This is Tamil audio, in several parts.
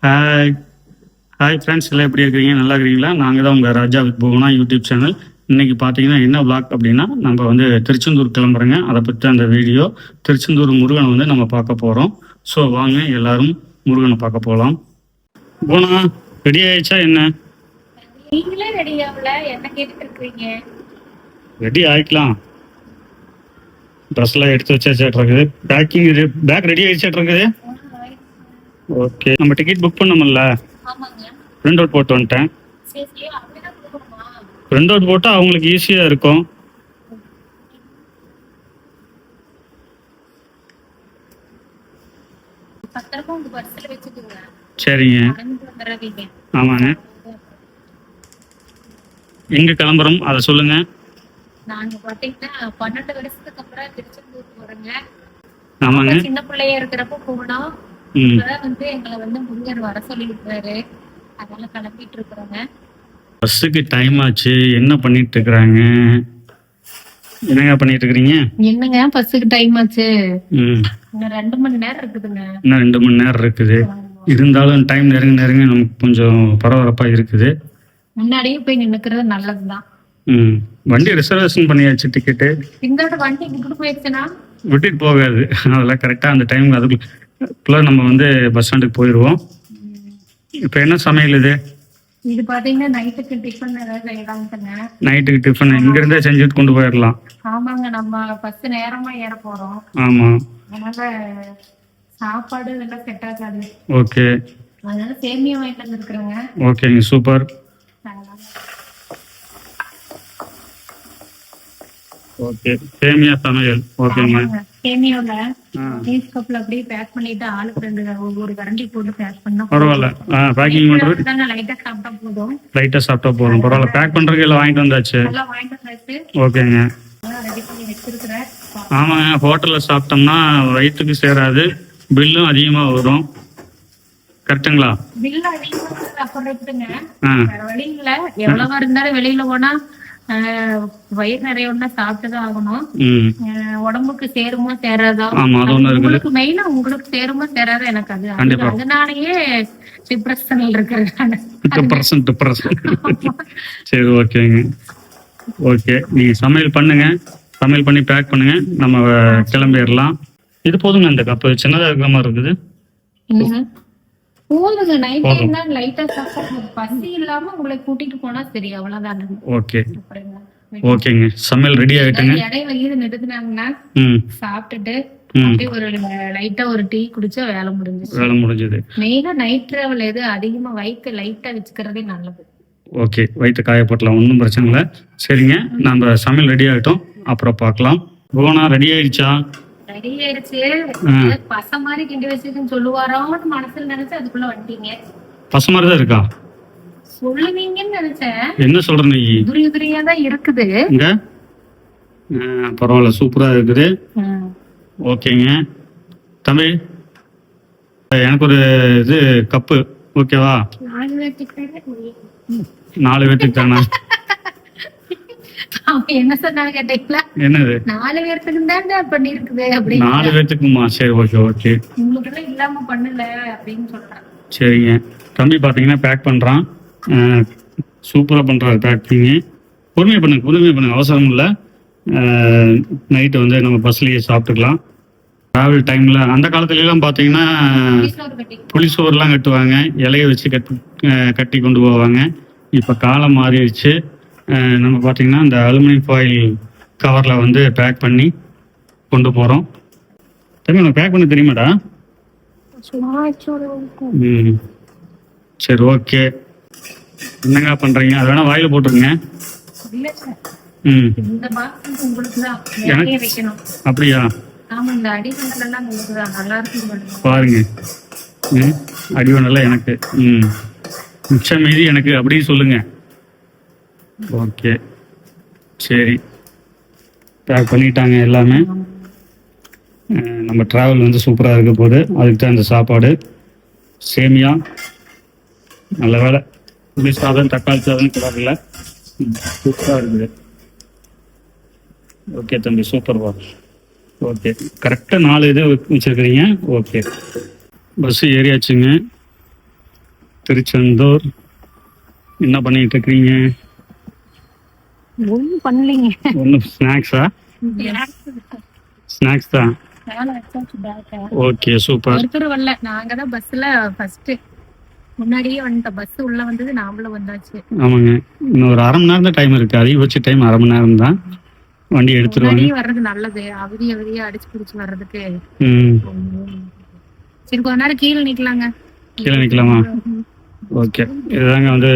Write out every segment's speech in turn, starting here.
ஹாய் ஹாய் ஃப்ரெண்ட்ஸ், எல்லாம் எப்படி இருக்கிறீங்க? நல்லா இருக்கிறீங்களா? நாங்கள் தான் உங்கள் ராஜா வித் புவனா யூடியூப் சேனல். இன்றைக்கி பார்த்தீங்கன்னா என்ன விளாக் அப்படின்னா, நம்ம வந்து திருச்செந்தூர் கிளம்புறோங்க. அதை பற்றி அந்த வீடியோ. திருச்செந்தூர் முருகனை வந்து நம்ம பார்க்க போகிறோம். ஸோ வாங்க எல்லாரும் முருகனை பார்க்க போகலாம். போனா ரெடி ஆயிடுச்சா என்ன? நீங்களே ரெடி ஆகல, என்ன கேட்டுட்டு இருக்கீங்க? ரெடி ஆகிக்கலாம். ட்ரெஸ்லாம் எடுத்து வச்சாச்சாட்ருக்குது. பேக்கிங் பேக் ரெடி ஆகிடுச்சாட்ருக்குது. ஓகே, நம்ம டிக்கெட் புக் பண்ணோம்ல, பிரிண்ட் அவுட் போட்டு வந்துட்டேன். பிரிண்ட் அவுட் போட்டால் அவங்களுக்கு ஈஸியாக இருக்கும். சரிங்க, ஆமாங்க. எங்க கிளம்புறோம் அதை சொல்லுங்க. நாங்க பாத்தீங்கன்னா 12 வருஷத்துக்கு அப்புறம் திருச்செந்தூர் போறோங்க. ஆமாங்க, சின்ன பிள்ளையா இருக்கிறப்ப போனோம். வந்து எங்களை வந்து முருகர் வர சொல்லிருக்காரு, அதனால கிளம்பிட்டு இருக்கிறோங்க. பஸ்ஸுக்கு டைம் ஆச்சு. என்ன பண்ணிட்டு இருக்கிறாங்க? என்னங்க பண்ணிட்டு இருக்கிறீங்க? என்னங்க பஸ்ஸுக்கு டைம் ஆச்சு? இன்னும் 2 மணி நேரம் இருக்குதுங்க. இன்னும் 2 மணி நேரம் இருக்குது. இருந்தாலும் டைம் நெருங்க நமக்கு கொஞ்சம் பரபரப்பா இருக்குது. முன்னாடியே போய் நின்னுக்கிறது நல்லதுதான். வண்டி ரிசர்வேஷன் பண்ணியாச்சு. டிக்கெட்டு இந்த வண்டி விட்டுட்டு போயிடுச்சுன்னா விட்டுட்டு போகாது. அதெல்லாம் கரெக்டாக அந்த டைம் அதுக்குள்ள நம்ம வந்து பஸ் ஸ்டாண்டுக்கு போயிடுவோம். இப்போ என்ன சமையல் இது? இது பாத்தீங்கன்னா நைட்டுக்கு டிஃபன் ஏதாவது செய்யலாம்ங்க. நைட்டுக்கு டிஃபன் இங்க இருந்தே செஞ்சுட்டு கொண்டு போயிடலாம். ஆமாங்க, நம்ம பஸ் நேரமா ஏற போறோம். ஆமா, அதனால சாப்பாடு எல்லாம் செட் ஆகாது. ஓகே, அதனால சேமியா வாங்கிட்டு வந்துருக்குறேங்க. ஓகேங்க, சூப்பர். ஓகே, சேமியா சமையல். ஓகேங்க, சேமியால பீஸ் கப்ல அப்படியே பேக் பண்ணிட்டு ஆளுக்கு 2 ஒவ்வொரு கரண்டி போட்டு பேக் பண்ணா பரவாயில்ல. பேக்கிங் பண்றது தான, லைட்டா சாப்பிட்டா போதும். லைட்டா சாப்பிட்டா போதும், பரவாயில்ல. பேக் பண்றதுக்கு எல்லாம் வாங்கிட்டு வந்தாச்சு. எல்லாம் வாங்கிட்டு வந்தாச்சு. ஓகேங்க, ரெடி பண்ணி வச்சிருக்கிறேன். ஆமாங்க. ஹோட்டல்ல சாப்பிட்டோம்னா வயிற்றுக்கு சேராது, பில்லும் அதிகமா வரும். கரெக்டுங்களா? பில் அதிகமா அப்புறம் இருக்குங்க. வேற வழி இல்ல, எவ்வளவா இருந்தாலும் வெளியில போனா வயிறு நிறைய ஒண்ணா சாப்பிட்டுதான் ஆகணும். உடம்புக்கு சேருமோ சேராதோ, உங்களுக்கு மெயினா உங்களுக்கு சேருமோ சேராதோ எனக்கு அது. அதனாலயே டிப்ரெஷன்ல இருக்கிறேன். சரி, ஓகேங்க. ஓகே, நீங்க சமையல் பண்ணுங்க. சமையல் பண்ணி பேக் பண்ணுங்க, நம்ம கிளம்பிடலாம். இது போதுங்க. இந்த கப்பு சின்னதா இருக்கிற மாதிரி இருக்குது. போதுங்க. நைட் டைம்ல லைட்டா சாப்பிட்டு பசி இல்லாம உங்களை கூட்டிட்டு போனா சரி, அவ்வளவுதான். ஓகே, ஓகேங்க. சமையல் ரெடி ஆயிட்டுங்க. இடையில இது நிறுத்தினாங்கன்னா சாப்பிட்டுட்டு அப்படியே ஒரு லைட்டா ஒரு டீ குடிச்சா வேலை முடிஞ்சது. மெயினா நைட் டிராவல் எது அதிகமா வயிற்று லைட்டா வச்சுக்கிறதே நல்லது. ஓகே, வயிற்று காயப்படலாம், ஒன்றும் பிரச்சனை இல்லை. சரிங்க, நம்ம சமையல் ரெடி ஆகிட்டோம், அப்புறம் பார்க்கலாம். போனா ரெடி ஆயிடுச்சா? ரெடி ஆயிடுச்சு. பச மாதிரி கிண்டி வச்சிருக்குன்னு சொல்லுவாரோன்னு மனசுல நினைச்சு அதுக்குள்ள வந்துட்டீங்க. பச மாதிரி தான் இருக்கா? சொல்லுவீங்கன்னு நினைச்சேன். என்ன சொல்ற நீ? உதிரியா தான் இருக்குது. பரவாயில்ல, சூப்பரா இருக்குது. ஓகேங்க தம்பி, எனக்கு ஒரு இது கப்பு ஓகேவா? 4 பேத்துக்கு தானா? என்ன சொன்னாங்க கேட்டீங்களா? என்னது? 4 பேருக்கு தான் பண்ணிருக்குது அப்படின்னு. 4 பேத்துக்குமா? சரி, ஓகே ஓகே. உங்களுக்கு இல்லாம பண்ணல அப்படின்னு சொல்றேன். சரிங்க, தம்பி பாத்தீங்கன்னா பேக் பண்றான். சூப்பரா பண்றாரு பேக்கிங். பொறுமையா பண்ணுங்க, அவசரம் இல்லை. நைட்டு வந்து நம்ம பஸ்லயே சாப்பிட்டுக்கலாம். டிராவல் டைம்ல அந்த காலத்துல எல்லாம் பாத்தீங்கன்னா புளிசோறுலாம் கட்டுவாங்க, இலைய வச்சு கட்டி கொண்டு போவாங்க. இப்ப காலம் மாறிடுச்சு. நம்ம பார்த்தீங்கன்னா இந்த அலுமினியம் ஃபாயில் கவரில் வந்து பேக் பண்ணி கொண்டு போகிறோம். தம்பி, உனக்கு பேக் பண்ண தெரியுமாடா? சரி, ஓகே. என்னங்க பண்ணுறீங்க? அது வேணா வாயில் போட்டுருங்க. அப்படியா? பாருங்க, அடிவனெல்லாம் எனக்கு, மிச்சம் மீதி எனக்கு அப்படின்னு சொல்லுங்க. ஓகே, சரி. பேக் பண்ணிட்டாங்க எல்லாமே. நம்ம ட்ராவல் வந்து சூப்பராக இருக்க போகுது. அதுக்கு தான் இந்த சாப்பாடு. சேமியா நல்ல வேலை, புளி சாதம் தக்காளி சாதம் கூடாதுல்ல, சூப்பராக இருக்குது. ஓகே தம்பி, சூப்பர் வா. ஓகே, கரெக்டாக 4 இது வச்சுருக்கிறீங்க. ஓகே, பஸ்ஸு ஏறியாச்சுங்க. திருச்செந்தூர். என்ன பண்ணிட்டு இருக்கீங்க? ஒண்ணும் பண்ணலீங்க. ஒன்றும் ஸ்நாக்ஸா? ஸ்நாக்ஸ் தான். Okay, super. ஒருத்தர் வரல, நாங்க தான் பஸ்ல ஃபர்ஸ்ட் முன்னாடியே வந்துட்டோம். பஸ் உள்ள வந்தது, நாமளும் வந்தாச்சு. ஆமாங்க, இன்னும் ஒரு அரை மணி நேரம் தான் டைம் இருக்கு. அதிகபட்ச டைம் அரை மணி நேரம் தான். வண்டி எடுத்துருவாங்க. வர்றது நல்லது, அவதியா அடிச்சு பிடிச்சு வர்றதுக்கு. ம், சரி, கொஞ்ச நேரம் கீழே நிக்கலாங்க. கீழே நிக்கலாமா? ஓகே, இதுதாங்க வந்து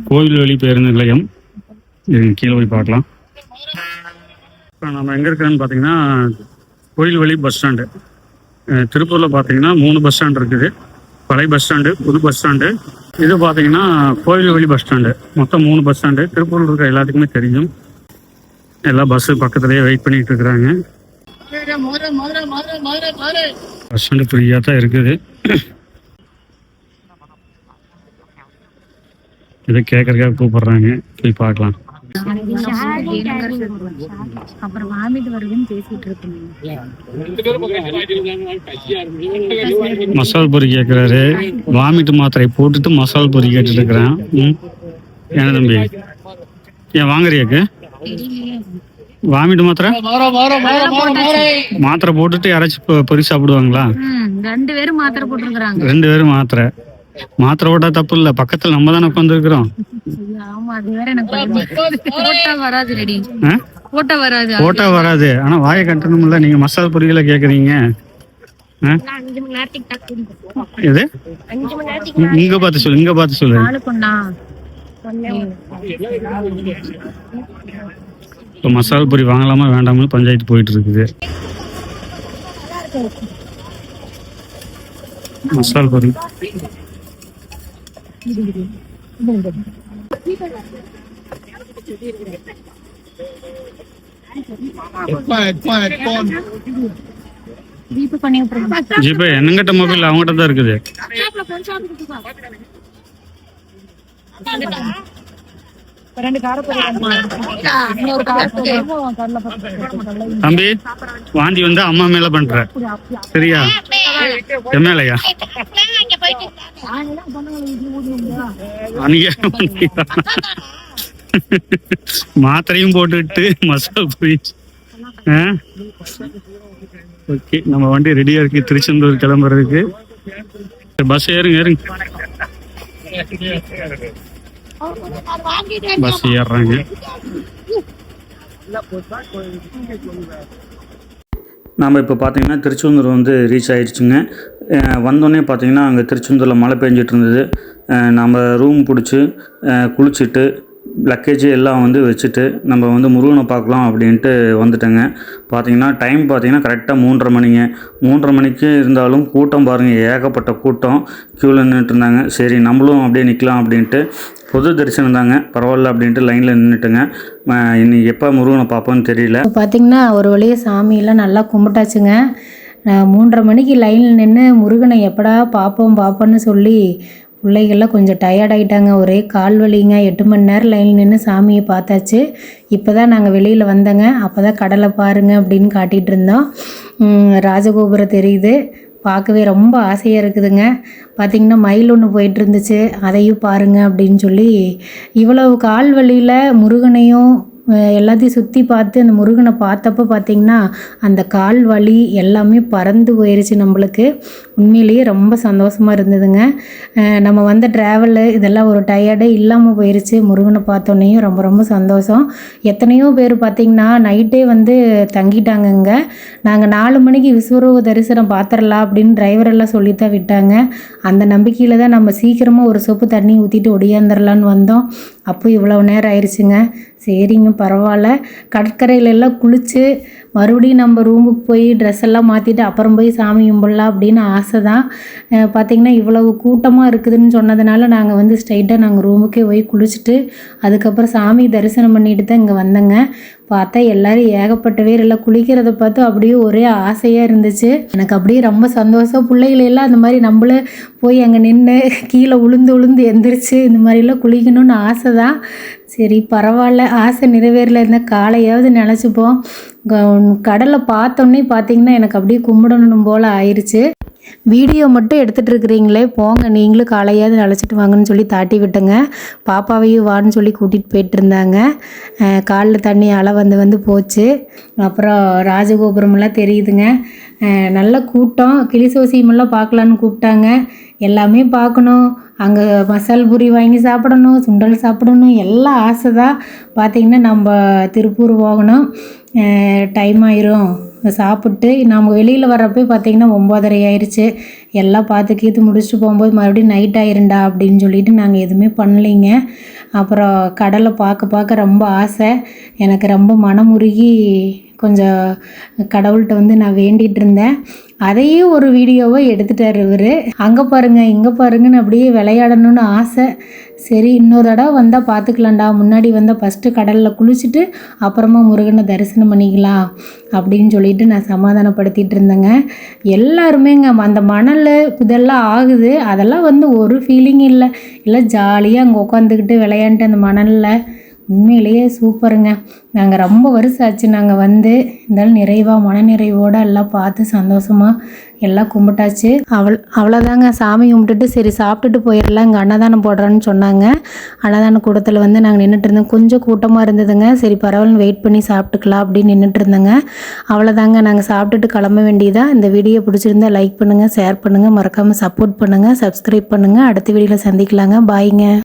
கோவில்வெளி பேருந்து நிலையம். கீழே போய் பார்க்கலாம். இப்போ நம்ம எங்கே இருக்கிறோன்னு பார்த்தீங்கன்னா கோவில்வெளி பஸ் ஸ்டாண்டு. திருப்பூரில் பார்த்தீங்கன்னா 3 பஸ் ஸ்டாண்ட் இருக்குது. பழைய பஸ் ஸ்டாண்டு, புது பஸ் ஸ்டாண்டு. இது பார்த்தீங்கன்னா கோவில்வெளி பஸ் ஸ்டாண்டு. மொத்தம் 3 பஸ் ஸ்டாண்டு. திருப்பூரில் இருக்கிற எல்லாத்துக்குமே தெரியும். எல்லா பஸ்ஸு பக்கத்துலேயே வெயிட் பண்ணிட்டு இருக்கிறாங்க. பஸ் ஸ்டாண்டு ஃப்ரீயாக தான் இருக்குது. இதை கேட்கறதுக்காக கூப்பிடுறாங்க, போய் பார்க்கலாம். அப்புறம் வாமிட் வருதுன்னு பேசிட்டு இருக்கீங்க. மசால் பொரி கேட்குறாரு. வாமிட் மாத்திரை போட்டுட்டு மசால் பொரி கேட்டுட்டு இருக்கிறான். ஏன்னா தம்பி, ஏன் வாங்குறியாக்கு? வாமிட் மாத்திரை போட்டுட்டு யாராச்சும் பொரி சாப்பிடுவாங்களா? 2 பேரும் மாத்திரை போட்டுருக்காங்க. 2 பேரும் மாத்திரை போட்டா தப்பு இல்ல. பக்கத்துல நம்ம தானே உட்காந்து இருக்கிறோம். போட்டா வராது. ஆனா வாயை கட்டணும்ல. நீங்க மசாலா பொரிகளை கேக்குறீங்க. எது? இங்க பார்த்து சொல்லு. இப்போ மசாலா பொரி வாங்கலாமா வேண்டாம்னு பஞ்சாயத்து போயிட்டு இருக்குது. மசாலா பொரி ஜிபே என்னங்கிட்ட மொபைல் அவங்ககிட்ட தான் இருக்குது. தம்பி, வாந்தி வந்து அம்மா மேல பண்ற, சரியா? என் மேலையா? மாத்திரையும் போட்டுட்டு மசாலா பொரி. ஓகே, நம்ம வண்டி ரெடியா இருக்கு திருச்செந்தூர் கிளம்புறதுக்கு. பஸ் ஏறுங்க. பஸ் ஏறுறாங்க. நம்ம இப்போ பார்த்தீங்கன்னா திருச்செந்தூர் வந்து ரீச் ஆகிடுச்சுங்க. வந்தோடனே பார்த்தீங்கன்னா அங்கே திருச்செந்தூரில் மழை பெஞ்சிட்டு இருந்தது. நம்ம ரூம் பிடிச்சி குளிச்சுட்டு லக்கேஜ் எல்லாம் வந்து வச்சுட்டு நம்ம வந்து முருகனை பார்க்கலாம் அப்படின்ட்டு வந்துட்டேங்க. பார்த்தீங்கன்னா டைம் பார்த்தீங்கன்னா கரெக்டாக 3:30 மணிங்க. 3:30 மணிக்கு இருந்தாலும் கூட்டம் பாருங்கள், ஏகப்பட்ட கூட்டம் க்யூவில் நின்றுட்டு இருந்தாங்க. சரி, நம்மளும் அப்படியே நிற்கலாம் அப்படின்ட்டு பொது தரிசனம் தாங்க, பரவாயில்ல அப்படின்ட்டு லைனில் நின்றுட்டுங்க. இன்னைக்கு எப்போ முருகனை பார்ப்போன்னு தெரியல. பார்த்திங்கன்னா ஒரு வழியாக சாமியெல்லாம் நல்லா கும்பிட்டாச்சுங்க. 3:30 மணிக்கு லைனில் நின்று முருகனை எப்படா பார்ப்போன்னு சொல்லி பிள்ளைகள்லாம் கொஞ்சம் டயர்டாயிட்டாங்க. ஒரே கால் வலிங்க. 8 மணி நேரம் லைனில் நின்று சாமியை பார்த்தாச்சு. இப்போ தான் நாங்கள் வெளியில் வந்தோங்க. அப்போ தான் கடலை பாருங்கள் அப்படின்னு காட்டிகிட்டு இருந்தோம். ராஜகோபுரம் தெரியுது, பார்க்கவே ரொம்ப ஆசையாக இருக்குதுங்க. பார்த்திங்கன்னா மயில் ஒன்று போயிட்டு இருந்துச்சு, அதையும் பாருங்கள் அப்படின்னு சொல்லி இவ்வளவு கால் வலியில் முருகனையும் எல்லாத்தையும் சுற்றி பார்த்து அந்த முருகனை பார்த்தப்போ பார்த்திங்கன்னா அந்த கால் வலி எல்லாமே பறந்து போயிடுச்சு நம்மளுக்கு. உண்மையிலேயே ரொம்ப சந்தோஷமாக இருந்ததுங்க. நம்ம வந்த ட்ராவலு இதெல்லாம் ஒரு டயர்டே இல்லாமல் போயிடுச்சு. முருகனை பார்த்தோன்னையும் ரொம்ப ரொம்ப சந்தோஷம். எத்தனையோ பேர் பார்த்திங்கன்னா நைட்டே வந்து தங்கிட்டாங்கங்க. நாங்கள் 4 மணிக்கு விஸ்வரூப தரிசனம் பார்த்துடலாம் அப்படின்னு டிரைவரெல்லாம் சொல்லித்தான் விட்டாங்க. அந்த நம்பிக்கையில் தான் நம்ம சீக்கிரமாக ஒரு சொப்பு தண்ணி ஊற்றிட்டு ஒடியாந்துடலான்னு வந்தோம். அப்போ இவ்வளோ நேரம் ஆயிடுச்சுங்க. சரிங்க, பரவாயில்ல. கடற்கரையிலெல்லாம் குளித்து மறுபடியும் நம்ம ரூமுக்கு போய் ட்ரெஸ் எல்லாம் மாற்றிட்டு அப்புறம் போய் சாமி கும்பிடலாம் அப்படின்னு ஆசை தான். பார்த்திங்கன்னா இவ்வளவு கூட்டமாக இருக்குதுன்னு சொன்னதுனால நாங்கள் வந்து ஸ்ட்ரைட்டாக நாங்கள் ரூமுக்கே போய் குளிச்சுட்டு அதுக்கப்புறம் சாமி தரிசனம் பண்ணிட்டு தான் இங்கே வந்தேங்க. பார்த்தா எல்லோரும் ஏகப்பட்ட பேர் எல்லாம் குளிக்கிறத பார்த்து அப்படியே ஒரே ஆசையாக இருந்துச்சு. எனக்கு அப்படியே ரொம்ப சந்தோஷம். பிள்ளைகளெல்லாம் அந்த மாதிரி நம்மளே போய் அங்கே நின்று கீழே உளுந்து எந்திரிச்சு இந்த மாதிரிலாம் குளிக்கணும்னு ஆசை தான். சரி, பரவாயில்ல, ஆசை நிறைவேறல. இருந்தால் காலையாவது நினச்சிப்போம். கடலை பார்த்தோன்னே பார்த்திங்கன்னா எனக்கு அப்படியே கும்பிடணும் போல் ஆயிடுச்சு. வீடியோ மட்டும் எடுத்துகிட்டு இருக்கிறீங்களே போங்க, நீங்களும் காலையாவது அழைச்சிட்டு வாங்கன்னு சொல்லி தாட்டி விட்டுங்க. பாப்பாவையும் வான்னு சொல்லி கூட்டிகிட்டு போயிட்டு இருந்தாங்க. காலில் தண்ணி அலை வந்து போச்சு. அப்புறம் ராஜகோபுரமெல்லாம் தெரியுதுங்க. நல்ல கூட்டம். கிளிசோசியமெல்லாம் பார்க்கலான்னு கூப்பிட்டாங்க. எல்லாமே பார்க்கணும், அங்கே மசால் பூரி வாங்கி சாப்பிடணும், சுண்டல் சாப்பிடணும், எல்லாம் ஆசை தான். பார்த்திங்கன்னா நம்ம திருப்பூர் போகணும், டைம் ஆயிரும். சாப்பிட்டு நம்ம வெளியில் வர்றப்போ பார்த்திங்கன்னா 9:30 ஆயிடுச்சு. எல்லாம் பார்த்து கீத்து முடிச்சுட்டு போகும்போது மறுபடியும் நைட் ஆயிருண்டா அப்படின்னு சொல்லிட்டு நாங்கள் எதுவுமே பண்ணலைங்க. அப்புறம் கடலை பார்க்க ரொம்ப ஆசை. எனக்கு ரொம்ப மனமுருகி கொஞ்சம் கடவுள்கிட்ட வந்து நான் வேண்டிகிட்டு இருந்தேன். அதையும் ஒரு வீடியோவை எடுத்துட்டார் இவர். அங்கே பாருங்கள் இங்கே பாருங்கன்னு அப்படியே விளையாடணும்னு ஆசை. சரி இன்னொரு தடவை வந்தால் பார்த்துக்கலாம்டா, முன்னாடி வந்தால் ஃபஸ்ட்டு கடலில் குளிச்சுட்டு அப்புறமா முருகனை தரிசனம் பண்ணிக்கலாம் அப்படின்னு சொல்லிட்டு நான் சமாதானப்படுத்திகிட்டு இருந்தேங்க. எல்லாருமேங்க அந்த மணல் இதெல்லாம் ஆகுது, அதெல்லாம் வந்து ஒரு ஃபீலிங் இல்லை ஜாலியாக அங்கே உட்காந்துக்கிட்டு விளையாண்டுட்டு அந்த மணலில் உண்மையிலேயே சூப்பருங்க. நாங்கள் ரொம்ப வருஷம் ஆச்சு நாங்கள் வந்து, இருந்தாலும் நிறைவாக மனநிறைவோடு எல்லாம் பார்த்து சந்தோஷமாக எல்லாம் கும்பிட்டாச்சு. அவ்வளோதாங்க. சாமி கும்பிட்டுட்டு சரி சாப்பிட்டுட்டு போயிடலாம், இங்கே அன்னதானம் போடுறேன்னு சொன்னாங்க. அன்னதான கூடத்தில் வந்து நாங்கள் நின்றுட்டு இருந்தோம். கொஞ்சம் கூட்டமாக இருந்ததுங்க. சரி பரவாயில்ல வெயிட் பண்ணி சாப்பிட்டுக்கலாம் அப்படின்னு நின்றுட்டு இருந்தேங்க. அவ்வளோதாங்க, நாங்கள் சாப்பிட்டுட்டு கிளம்ப வேண்டியதான். இந்த வீடியோ பிடிச்சிருந்தா லைக் பண்ணுங்கள், ஷேர் பண்ணுங்கள், மறக்காமல் சப்போர்ட் பண்ணுங்கள், சப்ஸ்கிரைப் பண்ணுங்கள். அடுத்த வீடியோவில் சந்திக்கலாங்க. பாய்ங்க.